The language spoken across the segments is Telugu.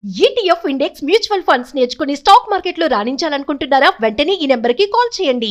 ఈటీఎఫ్ ఇండెక్స్ మ్యూచువల్ ఫండ్స్ నేర్చుకుని స్టాక్ మార్కెట్లో రాణించాలనుకుంటున్నారా? వెంటనే ఈ నెంబర్కి కాల్ చేయండి.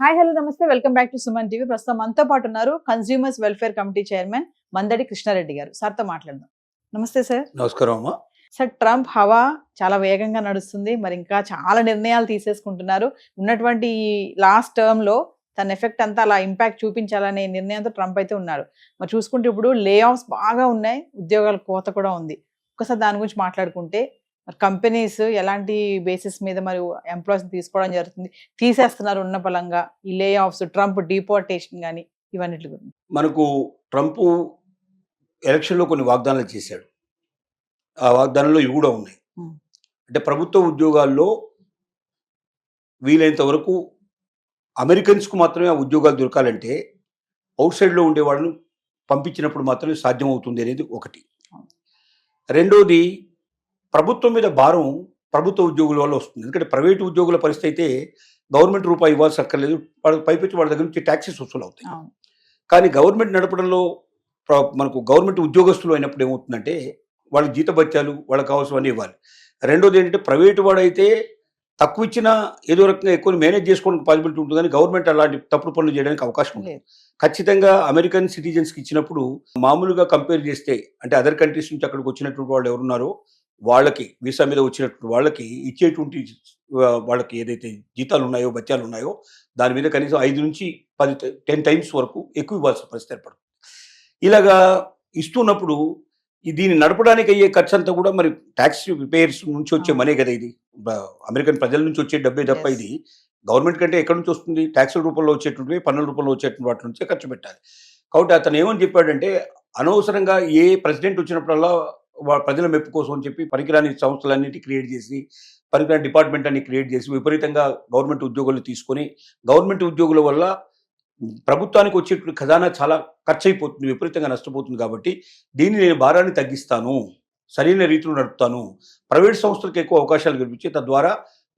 హాయ్ హలో నమస్తే, welcome back to Suman TV. ప్రస్తుతం మనతో పాటు ఉన్నారు consumers welfare committee chairman Mandadi Krishna Reddy గారు. సార్తో మాట్లాడదాం. నమస్తే సార్. నమస్కారం అమ్మా. సార్, ట్రంప్ హవా చాలా వేగంగా నడుస్తుంది. మరి ఇంకా చాలా నిర్ణయాలు తీసేసుకుంటున్నారు. ఉన్నటువంటి ఈ లాస్ట్ టర్మ్ లో తన ఎఫెక్ట్ అంతా అలా ఇంపాక్ట్ చూపించాలనే నిర్ణయంతో ట్రంప్ అయితే ఉన్నాడు. మరి చూసుకుంటే ఇప్పుడు లే ఆఫ్స్ బాగా ఉన్నాయి, ఉద్యోగాల కోత కూడా ఉంది. ఒకసారి దాని గురించి మాట్లాడుకుంటే, మరి కంపెనీస్ ఎలాంటి బేసిస్ మీద మరి ఎంప్లాయీస్ తీసుకోవడం జరుగుతుంది, తీసేస్తున్నారు ఉన్న బలంగా, ఈ లే ఆఫ్స్, ట్రంప్ డిపోర్టేషన్ కానీ ఇవన్నిటి గురించి. మనకు ట్రంప్ ఎలక్షన్లో కొన్ని వాగ్దానాలు చేశాడు. ఆ వాగ్దానంలో ఇవి కూడా ఉన్నాయి. అంటే ప్రభుత్వ ఉద్యోగాల్లో వీలైనంత వరకు అమెరికన్స్కు మాత్రమే ఆ ఉద్యోగాలు దొరకాలంటే అవుట్ సైడ్లో ఉండే వాళ్ళను పంపించినప్పుడు మాత్రమే సాధ్యమవుతుంది అనేది ఒకటి. రెండోది, ప్రభుత్వం మీద భారం ప్రభుత్వ ఉద్యోగుల వల్ల వస్తుంది. ఎందుకంటే ప్రైవేటు ఉద్యోగుల పరిస్థితి అయితే గవర్నమెంట్ రూపాయి ఇవ్వాల్సి అక్కర్లేదు, పైపెచ్చి వాళ్ళ దగ్గర నుంచి ట్యాక్సెస్ వసూలు అవుతాయి. కానీ గవర్నమెంట్ నడపడంలో మనకు గవర్నమెంట్ ఉద్యోగస్తులు అయినప్పుడు ఏమవుతుందంటే వాళ్ళ జీతభత్యాలు వాళ్ళకి కావాల్సినవన్నీ ఇవ్వాలి. రెండోది ఏంటంటే ప్రైవేటు వాడైతే తక్కువ ఇచ్చినా ఏదో రకంగా ఎక్కువ మేనేజ్ చేసుకోవడానికి పాసిబిలిటీ ఉంటుంది, కానీ గవర్నమెంట్ అలాంటి తప్పుడు పనులు చేయడానికి అవకాశం ఉంది. ఖచ్చితంగా అమెరికన్ సిటిజన్స్కి ఇచ్చినప్పుడు మామూలుగా కంపేర్ చేస్తే, అంటే అదర్ కంట్రీస్ నుంచి అక్కడికి వచ్చినటువంటి వాళ్ళు ఎవరున్నారో వాళ్ళకి, వీసా మీద వచ్చినటువంటి వాళ్ళకి ఇచ్చేటువంటి వాళ్ళకి ఏదైతే జీతాలు ఉన్నాయో, భత్యాలు ఉన్నాయో దాని మీద కనీసం 5 నుంచి 10 టైమ్స్ వరకు ఎక్కువ ఇవ్వాల్సిన పరిస్థితి ఏర్పడుతుంది. ఇలాగా ఇస్తున్నప్పుడు దీన్ని నడపడానికి అయ్యే ఖర్చు అంతా కూడా మరి ట్యాక్స్ పేయర్స్ నుంచి వచ్చే మనీ కదా. ఇది అమెరికన్ ప్రజల నుంచి వచ్చే డబ్బే తప్ప ఇది గవర్నమెంట్ కంటే ఎక్కడి నుంచి వస్తుంది? ట్యాక్సుల రూపంలో వచ్చేటువంటి, పన్నుల రూపంలో వచ్చేటువంటి వాటి నుంచే ఖర్చు పెట్టాలి. కాబట్టి అతను ఏమని చెప్పాడంటే, అనవసరంగా ఏ ప్రెసిడెంట్ వచ్చినప్పుడల్లా ప్రజల మెప్పు కోసం అని చెప్పి పనికిరాని సంస్థలన్నిటి క్రియేట్ చేసి, పనికిరాని డిపార్ట్మెంట్ అన్ని క్రియేట్ చేసి విపరీతంగా గవర్నమెంట్ ఉద్యోగులు తీసుకొని, గవర్నమెంట్ ఉద్యోగుల వల్ల ప్రభుత్వానికి వచ్చేటువంటి ఖజానా చాలా ఖర్చు అయిపోతుంది, విపరీతంగా నష్టపోతుంది. కాబట్టి దీన్ని నేను భారాన్ని తగ్గిస్తాను, సరైన రీతిలో నడుపుతాను, ప్రైవేట్ సంస్థలకు ఎక్కువ అవకాశాలు కల్పించి తద్వారా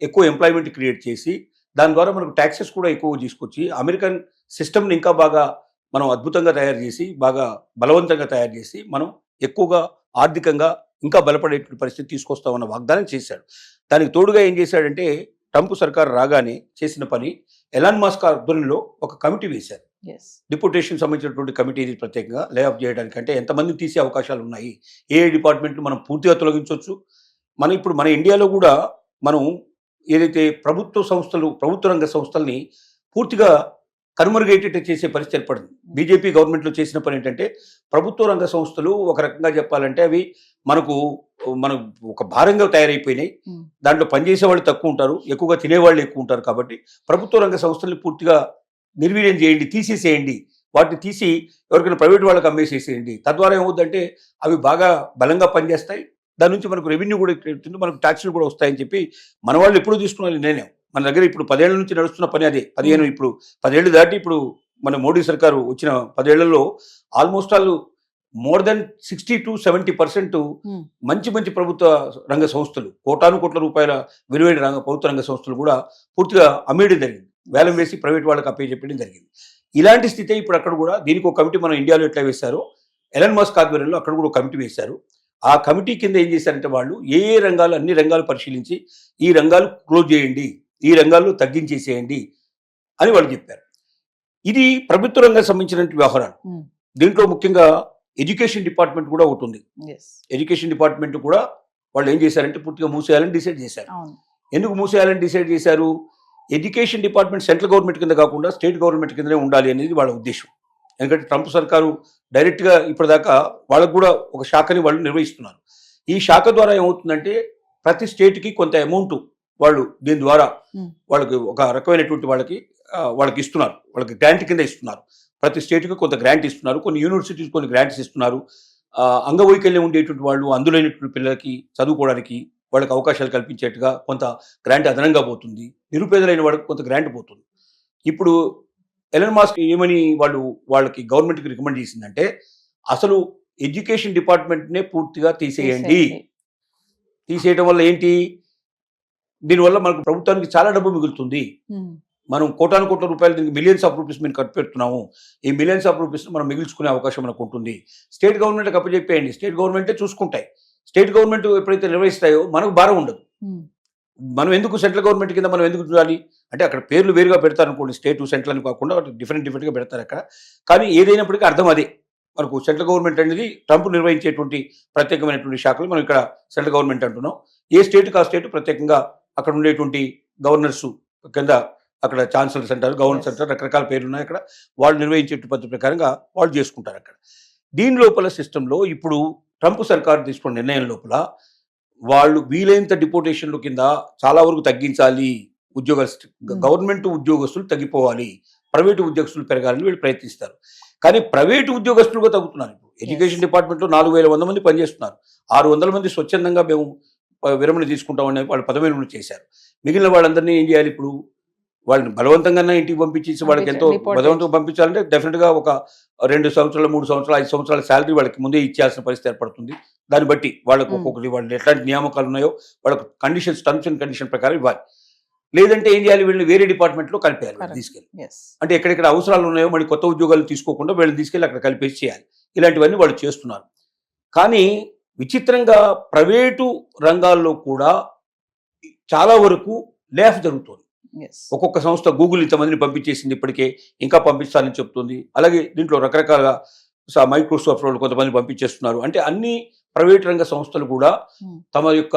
ఎక్కువ ఎంప్లాయ్మెంట్ క్రియేట్ చేసి దాని ద్వారా మనకు ట్యాక్సెస్ కూడా ఎక్కువ తీసుకొచ్చి అమెరికన్ సిస్టమ్ని ఇంకా బాగా మనం అద్భుతంగా తయారు చేసి, బాగా బలవంతంగా తయారు చేసి మనం ఎక్కువగా ఆర్థికంగా ఇంకా బలపడేటువంటి పరిస్థితి తీసుకొస్తామన్న వాగ్దానం చేశాడు. దానికి తోడుగా ఏం చేశాడంటే, ట్రంప్ సర్కార్ రాగానే చేసిన పని, ఎలాన్ మస్క్ ఆధ్వర్యంలో ఒక కమిటీ వేశారు. డిపోటేషన్ సంబంధించినటువంటి కమిటీ, ఇది ప్రత్యేకంగా లే ఆఫ్ చేయడానికి. అంటే ఎంతమంది తీసే అవకాశాలు ఉన్నాయి, ఏ డిపార్ట్మెంట్లు మనం పూర్తిగా తొలగించవచ్చు. ఇప్పుడు మన ఇండియాలో కూడా మనం ఏదైతే ప్రభుత్వ సంస్థలు, ప్రభుత్వ రంగ సంస్థల్ని పూర్తిగా కనుమరుగేటట్టు చేసే పరిస్థితి ఏర్పడింది. బీజేపీ గవర్నమెంట్లో చేసిన పని ఏంటంటే, ప్రభుత్వ రంగ సంస్థలు ఒక రకంగా చెప్పాలంటే అవి మనం ఒక భారంగా తయారైపోయినాయి. దాంట్లో పనిచేసే వాళ్ళు తక్కువ ఉంటారు, ఎక్కువగా తినేవాళ్ళు ఎక్కువ ఉంటారు. కాబట్టి ప్రభుత్వ రంగ సంస్థల్ని పూర్తిగా నిర్వీర్యం చేయండి, తీసేసేయండి, వాటిని తీసి ఎవరికైనా ప్రైవేట్ వాళ్ళకి అమ్మేసేసేయండి. తద్వారా ఏమవుతుందంటే అవి బాగా బలంగా పనిచేస్తాయి, దాని నుంచి మనకు రెవెన్యూ కూడా ఎక్కుతుంది, మనకు ట్యాక్స్లు కూడా వస్తాయని చెప్పి మన వాళ్ళు ఎప్పుడు తీసుకున్నారు. నేనే మన దగ్గర ఇప్పుడు 10 ఏళ్ల నుంచి నడుస్తున్న పని అదే. 15 ఇప్పుడు 10 ఏళ్ళు దాటి ఇప్పుడు మన మోడీ సర్కారు వచ్చిన 10 ఏళ్లలో almost all more than 60 to 70% మంచి మంచి ప్రభుత్వ రంగ సంస్థలు, కోటాను కోట్ల రూపాయల విలువైన ప్రభుత్వ రంగ సంస్థలు కూడా పూర్తిగా అమ్మేయడం జరిగింది, వేలం వేసి ప్రైవేట్ వాళ్ళకి అప్పచెప్పడం జరిగింది. ఇలాంటి స్థితి ఇప్పుడు అక్కడ కూడా. దీనికి ఒక కమిటీ మన ఇండియాలో ఎట్లా వేశారో, ఎలన్ మస్క్ ఆధ్వర్యంలో అక్కడ కూడా ఒక కమిటీ వేశారు. ఆ కమిటీ కింద ఏం చేశారంటే, వాళ్ళు ఏ రంగాలు, అన్ని రంగాలు పరిశీలించి ఈ రంగాలు క్లోజ్ చేయండి, ఈ రంగాల్లో తగ్గించేసేయండి అని వాళ్ళు చెప్పారు. ఇది ప్రభుత్వ రంగానికి సంబంధించిన వ్యవహారాలు. దీంట్లో ముఖ్యంగా ఎడ్యుకేషన్ డిపార్ట్మెంట్ కూడా ఒకటి ఉంది. ఎడ్యుకేషన్ డిపార్ట్మెంట్ కూడా వాళ్ళు ఏం చేశారంటే పూర్తిగా మూసేయాలని డిసైడ్ చేశారు. ఎందుకు మూసేయాలని డిసైడ్ చేశారు? ఎడ్యుకేషన్ డిపార్ట్మెంట్ సెంట్రల్ గవర్నమెంట్ కింద కాకుండా స్టేట్ గవర్నమెంట్ కిందనే ఉండాలి అనేది వాళ్ళ ఉద్దేశం. ఎందుకంటే ట్రంప్ సర్కారు డైరెక్ట్గా ఇప్పటిదాకా వాళ్ళకు కూడా ఒక శాఖని వాళ్ళు నిర్వహిస్తున్నారు. ఈ శాఖ ద్వారా ఏమవుతుందంటే, ప్రతి స్టేట్కి కొంత అమౌంట్ వాళ్ళు దీని ద్వారా వాళ్ళకి ఒక రకమైనటువంటి వాళ్ళకి ఇస్తున్నారు, వాళ్ళకి గ్రాంట్ కింద ఇస్తున్నారు. ప్రతి స్టేట్కి కొంత గ్రాంట్ ఇస్తున్నారు, కొన్ని యూనివర్సిటీస్ కొన్ని గ్రాంట్స్ ఇస్తున్నారు. అంగవైకల్యం ఉండేటువంటి వాళ్ళు, అందులోనేటువంటి పిల్లలకి చదువుకోవడానికి వాళ్ళకి అవకాశాలు కల్పించేట్టుగా కొంత గ్రాంట్ అదనంగా పోతుంది, నిరుపేదలైన వాళ్ళకి కొంత గ్రాంట్ పోతుంది. ఇప్పుడు ఎలన్ మస్క్ ఏమని వాళ్ళకి గవర్నమెంట్కి రికమెండ్ చేసిందంటే, అసలు ఎడ్యుకేషన్ డిపార్ట్మెంట్నే పూర్తిగా తీసేయండి. తీసేయడం వల్ల ఏంటి, దీనివల్ల మనకు ప్రభుత్వానికి చాలా డబ్బు మిగులుతుంది. మనం కోటాను కోట్ల రూపాయలు దీనికి మిలియన్స్ ఆఫ్ రూపీస్ మేము ఖర్చు పెడుతున్నాము. ఈ మిలియన్స్ ఆఫ్ రూపీస్ మనం మిగిల్చుకునే అవకాశం మనకు ఉంటుంది. స్టేట్ గవర్నమెంట్కి అప్పచెప్పేయండి, స్టేట్ గవర్నమెంటే చూసుకుంటాయి. స్టేట్ గవర్నమెంట్ ఎప్పుడైతే నిర్వహిస్తాయో మనకు భారం ఉండదు. మనం ఎందుకు సెంట్రల్ గవర్నమెంట్ కింద మనం ఎందుకు చూడాలి అంటే అక్కడ పేర్లు వేరుగా పెడతారు అనుకోండి, స్టేట్ సెంట్రల్ అని కాకుండా డిఫరెంట్గా పెడతారు అక్కడ. కానీ ఏదైనప్పటికీ అర్థం అదే, మనకు సెంట్రల్ గవర్నమెంట్ అనేది ట్రంప్ నిర్వహించేటువంటి ప్రత్యేకమైనటువంటి శాఖలు మనం ఇక్కడ సెంట్రల్ గవర్నమెంట్ అంటున్నాం. ఏ స్టేట్కి ఆ స్టేట్ ప్రత్యేకంగా అక్కడ ఉండేటువంటి గవర్నర్స్ కింద అక్కడ ఛాన్సలర్స్ అంటారు, గవర్నర్స్ అంటారు, రకరకాల పేర్లు ఉన్నాయి అక్కడ. వాళ్ళు నిర్వహించే పద్ధతి ప్రకారంగా వాళ్ళు చేసుకుంటారు అక్కడ. దీని లోపల సిస్టంలో ఇప్పుడు ట్రంప్ సర్కారు తీసుకున్న నిర్ణయం లోపల వాళ్ళు వీలైనంత డిపోటేషన్ల కింద చాలా వరకు తగ్గించాలి. గవర్నమెంట్ ఉద్యోగస్తులు తగ్గిపోవాలి, ప్రైవేటు ఉద్యోగస్తులు పెరగాలని వీళ్ళు ప్రయత్నిస్తారు. కానీ ప్రైవేటు ఉద్యోగస్తులుగా తగ్గుతున్నారు. ఇప్పుడు ఎడ్యుకేషన్ డిపార్ట్మెంట్లో 4,100 మంది పనిచేస్తున్నారు. 600 మంది స్వచ్ఛందంగా మేము విరమణ తీసుకుంటామని వాళ్ళు పదవి విరమణ చేశారు. మిగిలిన వాళ్ళందరినీ ఏం చేయాలి? ఇప్పుడు వాళ్ళని బలవంతంగా ఇంటికి పంపించేసి వాళ్ళకి ఎంతో బలవంతంగా పంపించాలంటే డెఫినెట్గా ఒక 2 సంవత్సరాలు 3 సంవత్సరాలు 5 సంవత్సరాల శాలరీ వాళ్ళకి ముందే ఇచ్చేయాల్సిన పరిస్థితి ఏర్పడుతుంది. దాన్ని బట్టి వాళ్ళకు ఒక్కొక్కటి వాళ్ళు ఎట్లాంటి నియామకాలు ఉన్నాయో వాళ్ళకు కండిషన్స్, టర్మ్స్ అండ్ కండిషన్ ప్రకారం ఇవ్వాలి. లేదంటే ఏం చేయాలి? వీళ్ళని వేరే డిపార్ట్మెంట్లో కలిపేయాలి తీసుకెళ్ళి. అంటే ఎక్కడెక్కడ అవసరాలు ఉన్నాయో మళ్ళీ కొత్త ఉద్యోగాలు తీసుకోకుండా వీళ్ళని తీసుకెళ్ళి అక్కడ కలిపేసి చేయాలి. ఇలాంటివన్నీ వాళ్ళు చేస్తున్నారు. కానీ విచిత్రంగా ప్రైవేటు రంగాల్లో కూడా చాలా వరకు లేఫ్ జరుగుతుంది. ఒక్కొక్క సంస్థ గూగుల్ ఇంతమందిని పంపించేసింది, ఇప్పటికే ఇంకా పంపిస్తానని చెప్తుంది. అలాగే దీంట్లో రకరకాల మైక్రోసాఫ్ట్ వాళ్ళు కొంతమంది పంపించేస్తున్నారు. అంటే అన్ని ప్రైవేట్ రంగ సంస్థలు కూడా తమ యొక్క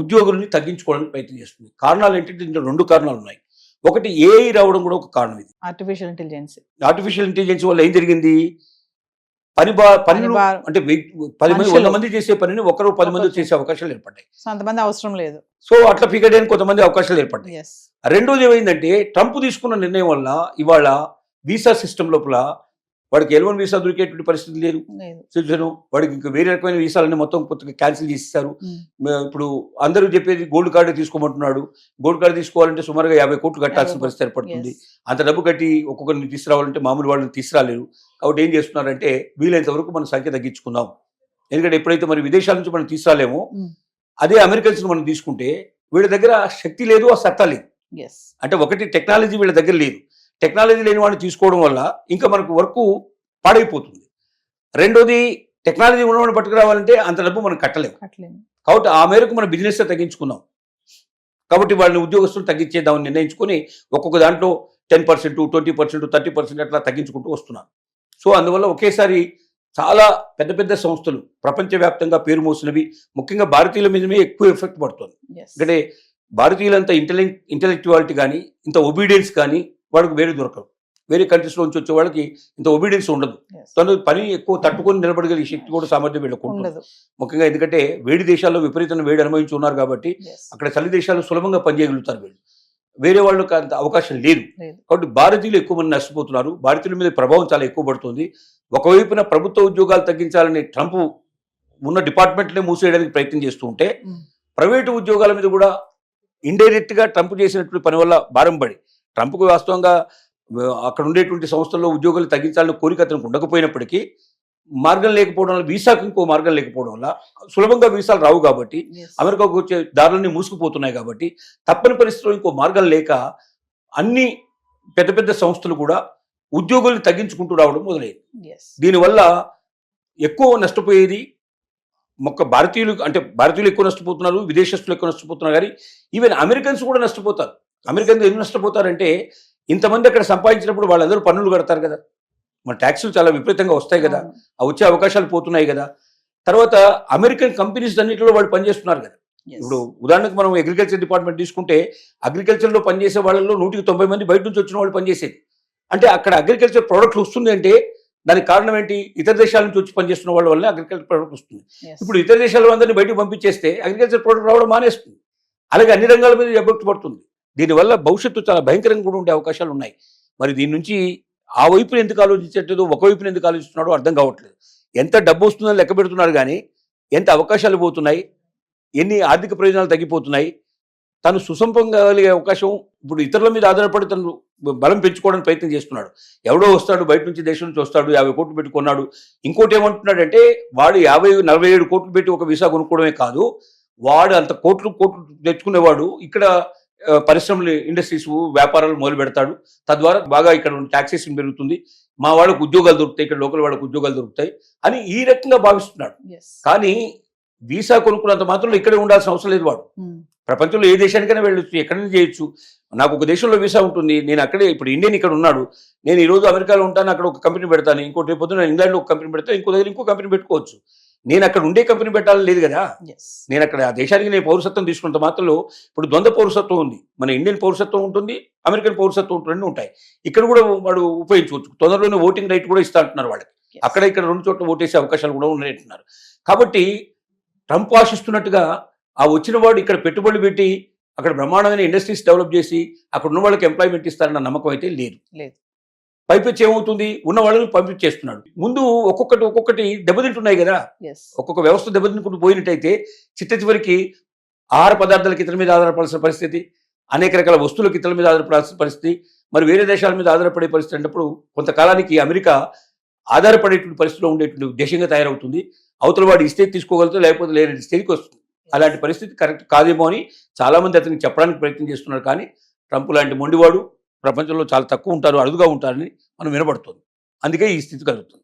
ఉద్యోగుల్ని తగ్గించుకోవడానికి ప్రయత్నం చేస్తుంది. కారణాలు ఏంటంటే దీంట్లో 2 కారణాలు ఉన్నాయి. ఒకటి ఏఐ రావడం కూడా ఒక కారణం. ఇది ఆర్టిఫిషియల్ ఇంటెలిజెన్స్ వల్ల ఏం జరిగింది? పనులు అంటే 100 మంది చేసే పనిని ఒకరు 10 మంది చేసే అవకాశాలు ఏర్పడ్డాయి. అంతమంది అవసరం లేదు. సో అట్లా ఫిగర్ చేయడానికి కొంతమంది అవకాశాలు ఏర్పడ్డాయి. రెండోది ఏమైందంటే ట్రంప్ తీసుకున్న నిర్ణయం వల్ల ఇవాళ వీసా సిస్టమ్ లోపల వాడికి L1 వీసా దొరికేటువంటి పరిస్థితి లేదు. వాడికి ఇంకా వేరే రకమైన వీసాలన్నీ మొత్తం కొత్తగా క్యాన్సిల్ చేసేస్తారు. ఇప్పుడు అందరూ చెప్పేది గోల్డ్ కార్డు తీసుకోమంటున్నాడు. గోల్డ్ కార్డు తీసుకోవాలంటే సుమారుగా 50 కోట్లు కట్టాల్సిన పరిస్థితి ఏర్పడుతుంది. అంత డబ్బు కట్టి ఒక్కొక్కరిని తీసుకురావాలంటే మామూలు వాళ్ళని తీసుకురాలేరు. కాబట్టి ఏం చేస్తున్నారంటే వీలైనంత వరకు మన సంఖ్య తగ్గించుకుందాం. ఎందుకంటే ఎప్పుడైతే మరి విదేశాల నుంచి మనం తీసుకురాలేమో అదే అమెరికన్స్ మనం తీసుకుంటే వీళ్ళ దగ్గర శక్తి లేదు, ఆ సత్తా లేదు. అంటే ఒకటి టెక్నాలజీ వీళ్ళ దగ్గర లేదు. టెక్నాలజీ లేని వాడిని తీసుకోవడం వల్ల ఇంకా మనకు వర్క్ పాడైపోతుంది. రెండోది టెక్నాలజీ ఉన్నవాడిని పట్టుకురావాలంటే అంత డబ్బు మనం కట్టలేము. కాబట్టి ఆ మేరకు మన బిజినెస్ తగ్గించుకున్నాం. కాబట్టి వాళ్ళని ఉద్యోగస్తులు తగ్గించేద్దామని నిర్ణయించుకొని ఒక్కొక్క దాంట్లో 10%, 20%, 30% అట్లా తగ్గించుకుంటూ వస్తున్నాం. సో అందువల్ల ఒకేసారి చాలా పెద్ద పెద్ద సంస్థలు ప్రపంచవ్యాప్తంగా పేరు మోసినవి, ముఖ్యంగా భారతీయుల మీదమే ఎక్కువ ఎఫెక్ట్ పడుతుంది. ఎందుకంటే భారతీయులంతా ఇంటెలెక్చువాలిటీ కానీ ఇంత ఒబీడియన్స్ కానీ వాళ్ళకి వేరే దొరకదు. వేరే కంట్రీస్లో నుంచి వచ్చే వాళ్ళకి ఇంత ఒబీడియన్స్ ఉండదు. తను పని ఎక్కువ తట్టుకొని నిలబడగలిగే శక్తి కూడా సామర్థ్యం వీళ్ళకుండదు. ముఖ్యంగా ఎందుకంటే వేడి దేశాల్లో విపరీతమైన వేడి అనుభవించి ఉన్నారు కాబట్టి అక్కడ చలి దేశాలు సులభంగా పనిచేయగలుగుతారు వీళ్ళు. వేరే వాళ్ళకి అంత అవకాశం లేదు. కాబట్టి భారతీయులు ఎక్కువ మంది నష్టపోతున్నారు. భారతీయుల మీద ప్రభావం చాలా ఎక్కువ పడుతుంది. ఒకవైపున ప్రభుత్వ ఉద్యోగాలు తగ్గించాలని ట్రంప్ ఉన్న డిపార్ట్మెంట్లే మూసేయడానికి ప్రయత్నం చేస్తూ ఉంటే ప్రైవేటు ఉద్యోగాల మీద కూడా ఇండైరెక్ట్గా ట్రంప్ చేసినటువంటి పని వల్ల భారం పడి ట్రంప్కు వాస్తవంగా అక్కడ ఉండేటువంటి సంస్థల్లో ఉద్యోగాలు తగ్గించాలని కోరిక అతనికి ఉండకపోయినప్పటికీ మార్గం లేకపోవడం వల్ల, వీసాకు ఇంకో మార్గం లేకపోవడం వల్ల, సులభంగా వీసాలు రావు కాబట్టి అమెరికాకు వచ్చే దారులన్నీ మూసుకుపోతున్నాయి కాబట్టి తప్పని పరిస్థితిలో ఇంకో మార్గం లేక అన్ని పెద్ద పెద్ద సంస్థలు కూడా ఉద్యోగుల్ని తగ్గించుకుంటూ రావడం మొదలైంది. దీనివల్ల ఎక్కువ నష్టపోయేది భారతీయులు ఎక్కువ నష్టపోతున్నారు, విదేశస్తులు ఎక్కువ నష్టపోతున్నారు. కానీ ఈవెన్ అమెరికన్స్ కూడా నష్టపోతారు. అమెరికన్స్ ఎందుకు నష్టపోతారంటే ఇంతమంది అక్కడ సంపాదించినప్పుడు వాళ్ళందరూ పన్నులు కడతారు కదా, మన ట్యాక్సులు చాలా విపరీతంగా వస్తాయి కదా, ఆ వచ్చే అవకాశాలు పోతున్నాయి కదా. తర్వాత అమెరికన్ కంపెనీస్ అన్నింటిలో వాళ్ళు పనిచేస్తున్నారు కదా. ఇప్పుడు ఉదాహరణకు మనం అగ్రికల్చర్ డిపార్ట్మెంట్ తీసుకుంటే అగ్రికల్చర్లో పనిచేసే వాళ్ళలో 190 మంది బయట నుంచి వచ్చిన వాళ్ళు పనిచేసేది. అంటే అక్కడ అగ్రికల్చర్ ప్రోడక్ట్ వస్తుంది అంటే దానికి కారణం ఏంటి? ఇతర దేశాల నుంచి వచ్చి పనిచేస్తున్న వాళ్ళ వల్ల అగ్రికల్చర్ ప్రోడక్ట్ వస్తుంది. ఇప్పుడు ఇతర దేశాల అందరినీ బయటకు పంపించేస్తే అగ్రికల్చర్ ప్రోడక్ట్ రావడం మానేస్తుంది. అలాగే అన్ని రంగాల మీద ఎఫెక్ట్ పడుతుంది. దీనివల్ల భవిష్యత్తు చాలా భయంకరంగా కూడా ఉండే అవకాశాలు ఉన్నాయి. మరి దీని నుంచి ఆ వైపున ఎందుకు ఆలోచించట్లేదు, ఒకవైపున ఎందుకు ఆలోచిస్తున్నాడో అర్థం కావట్లేదు. ఎంత డబ్బు వస్తుందని లెక్క పెడుతున్నారు కానీ ఎంత అవకాశాలు పోతున్నాయి, ఎన్ని ఆర్థిక ప్రయోజనాలు తగ్గిపోతున్నాయి. తను సుసంపంగలిగే అవకాశం ఇప్పుడు ఇతరుల మీద ఆధారపడి తను బలం పెంచుకోవడానికి ప్రయత్నం చేస్తున్నాడు. ఎవడో వస్తాడు, బయట నుంచి దేశం నుంచి వస్తాడు, 50 కోట్లు పెట్టుకున్నాడు. ఇంకోటి ఏమంటున్నాడంటే వాడు 47 కోట్లు పెట్టి ఒక వీసా కొనుక్కోవడమే కాదు, వాడు అంత కోట్లు తెచ్చుకునేవాడు ఇక్కడ పరిశ్రమలు, ఇండస్ట్రీస్, వ్యాపారాలు మొదలు పెడతాడు. తద్వారా బాగా ఇక్కడ టాక్సేషన్ పెరుగుతుంది, మా వాళ్ళకు ఉద్యోగాలు దొరుకుతాయి, ఇక్కడ లోకల్ వాళ్ళకు ఉద్యోగాలు దొరుకుతాయి అని ఈ రకంగా భావిస్తున్నాడు. ఎస్. కానీ వీసా కొనుక్కున్నంత మాత్రం ఇక్కడే ఉండాల్సిన అవసరం లేదు. వాడు ప్రపంచంలో ఏ దేశానికైనా వెళ్ళొచ్చు, ఎక్కడైనా చేయొచ్చు. నాకు ఒక దేశంలో వీసా ఉంటుంది, నేను అక్కడే, ఇప్పుడు ఇండియన్ ఇక్కడ ఉన్నాడు, నేను ఈ రోజు అమెరికాలో ఉంటాను, అక్కడ ఒక కంపెనీ పెడతాను, ఇంకోటి రేపు పొద్దున ఇంగ్లాండ్లో ఒక కంపెనీ పెడతాను, ఇంకో దగ్గర ఇంకో కంపెనీ పెట్టుకోవచ్చు. నేను అక్కడ ఉండే కంపెనీ పెట్టాలని లేదు కదా. ఎస్. నేను అక్కడ ఆ దేశానికి నేను పౌరసత్వం తీసుకున్నంత మాత్రంలో, ఇప్పుడు ద్వంద్వ పౌరసత్వం ఉంది, మన ఇండియన్ పౌరసత్వం ఉంటుంది, అమెరికన్ పౌరసత్వం ఉంటుంది, రెండు ఉంటాయి. ఇక్కడ కూడా వాడు ఉపయోగించుకోవచ్చు. తొందరలోనే ఓటింగ్ రైట్ కూడా ఇస్తా అంటున్నారు వాళ్ళకి. అక్కడ ఇక్కడ రెండు చోట్ల ఓటేసే అవకాశాలు కూడా ఉన్నాయంటున్నారు. కాబట్టి ట్రంప్ ఆశిస్తున్నట్టుగా ఆ వచ్చిన వాడు ఇక్కడ పెట్టుబడులు పెట్టి అక్కడ బ్రహ్మాండమైన ఇండస్ట్రీస్ డెవలప్ చేసి అక్కడ ఉన్న వాళ్ళకి ఎంప్లాయ్మెంట్ ఇస్తారన్న నమ్మకం అయితే లేదు. పైపెచ్చి ఏమవుతుంది, ఉన్న వాళ్ళని పంపించేస్తున్నాడు. ముందు ఒక్కొక్కటి దెబ్బతింటున్నాయి కదా. ఎస్. ఒక్కొక్క వ్యవస్థ దెబ్బతింటుకుంటూ పోయినట్టయితే చివరికి ఆహార పదార్థాలకు ఇతరుల మీద ఆధారపడాల్సిన పరిస్థితి, అనేక రకాల వస్తువులకు ఇతరుల మీద ఆధారపడాల్సిన పరిస్థితి, మరి వేరే దేశాల మీద ఆధారపడే పరిస్థితి అన్నప్పుడు కొంతకాలానికి అమెరికా ఆధారపడేటువంటి పరిస్థితిలో ఉండేటువంటి దేశంగా తయారవుతుంది. అవతల వాడు ఇస్తే తీసుకోగలుగుతా, లేకపోతే లేని స్థితికి వస్తుంది. అలాంటి పరిస్థితి కరెక్ట్ కాదేమో అని చాలామంది అతనికి చెప్పడానికి ప్రయత్నం చేస్తున్నారు. కానీ ట్రంప్ లాంటి మొండివాడు ప్రపంచంలో చాలా తక్కువ ఉంటారు, అరుదుగా ఉంటారని మనం వినబడుతుంది. అందుకే ఈ స్థితి కలుగుతుంది.